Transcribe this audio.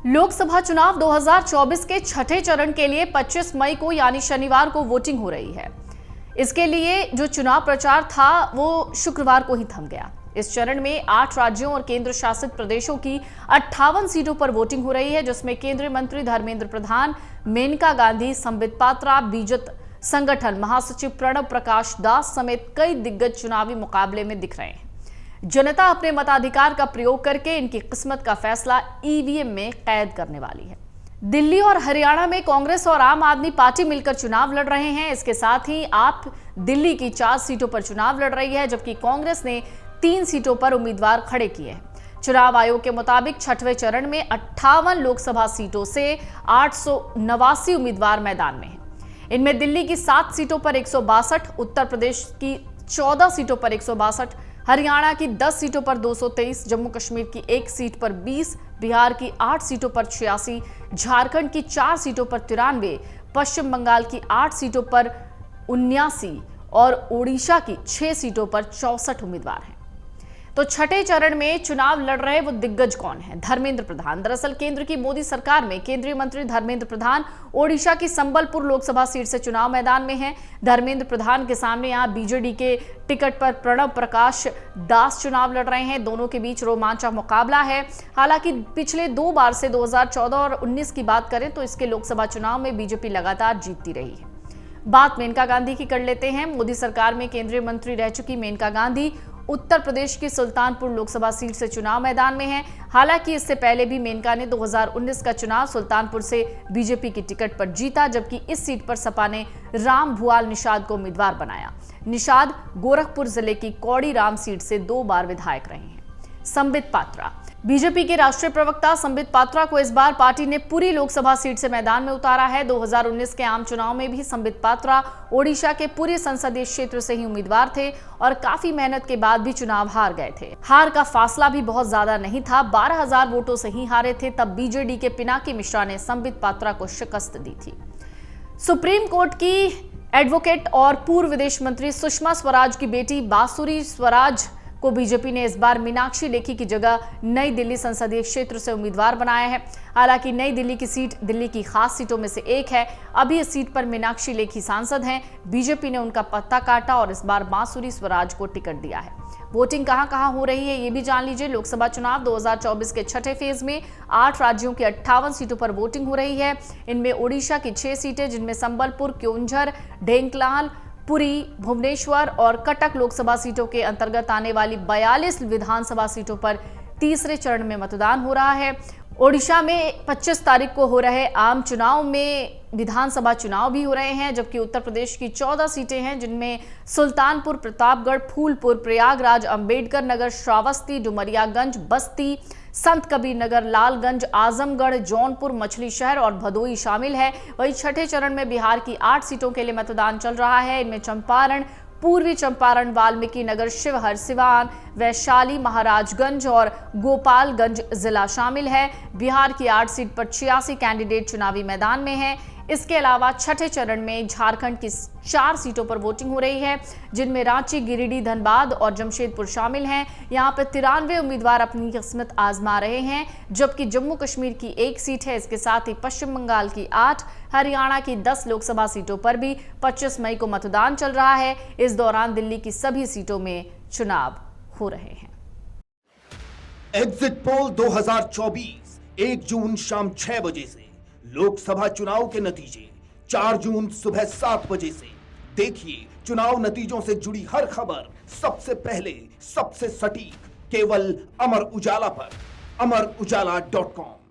लोकसभा चुनाव 2024 के छठे चरण के लिए 25 मई को यानी शनिवार को वोटिंग हो रही है। इसके लिए जो चुनाव प्रचार था वो शुक्रवार को ही थम गया। इस चरण में 8 राज्यों और केंद्र शासित प्रदेशों की 58 सीटों पर वोटिंग हो रही है, जिसमें केंद्रीय मंत्री धर्मेंद्र प्रधान, मेनका गांधी, संबित पात्रा, बीजेपी संगठन महासचिव प्रणब प्रकाश दास समेत कई दिग्गज चुनावी मुकाबले में दिख रहे हैं। जनता अपने मताधिकार का प्रयोग करके इनकी किस्मत का फैसला ईवीएम में कैद करने वाली है। दिल्ली और हरियाणा में कांग्रेस और आम आदमी पार्टी मिलकर चुनाव लड़ रहे हैं। इसके साथ ही आप दिल्ली की 4 सीटों पर चुनाव लड़ रही है, जबकि कांग्रेस ने 3 सीटों पर उम्मीदवार खड़े किए हैं। चुनाव आयोग के मुताबिक छठवें चरण में 58 लोकसभा सीटों से 889 उम्मीदवार मैदान में हैं। इनमें दिल्ली की 7 सीटों पर 162, उत्तर प्रदेश की 14 सीटों पर 162, हरियाणा की 10 सीटों पर 223, जम्मू कश्मीर की 1 सीट पर 20, बिहार की 8 सीटों पर 86, झारखंड की 4 सीटों पर 93, पश्चिम बंगाल की 8 सीटों पर 79 और ओडिशा की 6 सीटों पर 64 उम्मीदवार हैं। तो छठे चरण में चुनाव लड़ रहे वो दिग्गज कौन है? धर्मेंद्र प्रधान। दरअसल केंद्र की मोदी सरकार में केंद्रीय मंत्री धर्मेंद्र प्रधान ओडिशा की संबलपुर लोकसभा सीट से चुनाव मैदान में हैं। धर्मेंद्र प्रधान के सामने यहां बीजेडी के टिकट पर प्रणब प्रकाश दास चुनाव लड़ रहे हैं। दोनों के बीच रोमांचक मुकाबला है। हालांकि पिछले 2 बार से 2014 और 19 की बात करें तो इसके लोकसभा चुनाव में बीजेपी लगातार जीतती रही है। बात मेनका गांधी की कर लेते हैं। मोदी सरकार में केंद्रीय मंत्री रह चुकी मेनका गांधी उत्तर प्रदेश की सुल्तानपुर लोकसभा सीट से चुनाव मैदान में हैं। हालांकि इससे पहले भी मेनका ने 2019 का चुनाव सुल्तानपुर से बीजेपी की टिकट पर जीता, जबकि इस सीट पर सपा ने राम भुआल निषाद को उम्मीदवार बनाया। निषाद गोरखपुर जिले की कौड़ी राम सीट से 2 बार विधायक रहे हैं। संबित पात्रा। बीजेपी के राष्ट्रीय प्रवक्ता संबित पात्रा को इस बार पार्टी ने पूरी लोकसभा सीट से मैदान में उतारा है। 2019 के आम चुनाव में भी संबित पात्रा ओडिशा के पूरे संसदीय क्षेत्र से ही उम्मीदवार थे और काफी मेहनत के बाद भी चुनाव हार गए थे। हार का फासला भी बहुत ज्यादा नहीं था, 12,000 वोटों से ही हारे थे। तब बीजेडी के पिनाकी मिश्रा ने संबित पात्रा को शिकस्त दी थी। सुप्रीम कोर्ट की एडवोकेट और पूर्व विदेश मंत्री सुषमा स्वराज की बेटी बांसुरी स्वराज को बीजेपी ने इस बार मीनाक्षी लेखी की जगह नई दिल्ली संसदीय क्षेत्र से उम्मीदवार बनाया है। हालांकि नई दिल्ली की सीट दिल्ली की खास सीटों में से एक है। अभी इस सीट पर मीनाक्षी लेखी सांसद हैं। बीजेपी ने उनका पत्ता काटा और इस बार बांसुरी स्वराज को टिकट दिया है। वोटिंग कहां हो रही है ये भी जान लीजिए। लोकसभा चुनाव 2024 के छठे फेज में 8 राज्यों की 58 सीटों पर वोटिंग हो रही है। इनमें ओडिशा की 6 सीटें, जिनमें संबलपुर, क्योंझर, ढेंकनाल, पुरी, भुवनेश्वर और कटक लोकसभा सीटों के अंतर्गत आने वाली 42 विधानसभा सीटों पर तीसरे चरण में मतदान हो रहा है। ओडिशा में 25 तारीख को हो रहे आम चुनाव में विधानसभा चुनाव भी हो रहे हैं, जबकि उत्तर प्रदेश की 14 सीटें हैं, जिनमें सुल्तानपुर, प्रतापगढ़, फूलपुर, प्रयागराज, अंबेडकर नगर, श्रावस्ती, डुमरियागंज, बस्ती, संत कबीर नगर, लालगंज, आजमगढ़, जौनपुर, मछली शहर और भदोई शामिल है। वहीं छठे चरण में बिहार की 8 सीटों के लिए मतदान चल रहा है। इनमें चंपारण, पूर्वी चंपारण, वाल्मीकि नगर, शिवहर, सिवान, वैशाली, महाराजगंज और गोपालगंज जिला शामिल है। बिहार की 8 सीट पर 86 कैंडिडेट चुनावी मैदान में हैं। इसके अलावा छठे चरण में झारखंड की 4 सीटों पर वोटिंग हो रही है, जिनमें रांची, गिरिडीह, धनबाद और जमशेदपुर शामिल हैं। यहां पर 93 उम्मीदवार अपनी किस्मत आजमा रहे हैं, जबकि जम्मू कश्मीर की 1 सीट है। इसके साथ ही पश्चिम बंगाल की 8, हरियाणा की 10 लोकसभा सीटों पर भी 25 मई को मतदान चल रहा है। इस दौरान दिल्ली की सभी सीटों में चुनाव हो रहे हैं। एग्जिट पोल 2024 1 जून शाम 6 बजे से, लोकसभा चुनाव के नतीजे 4 जून सुबह 7 बजे से। देखिए चुनाव नतीजों से जुड़ी हर खबर सबसे पहले, सबसे सटीक, केवल अमर उजाला पर, amarujala.com।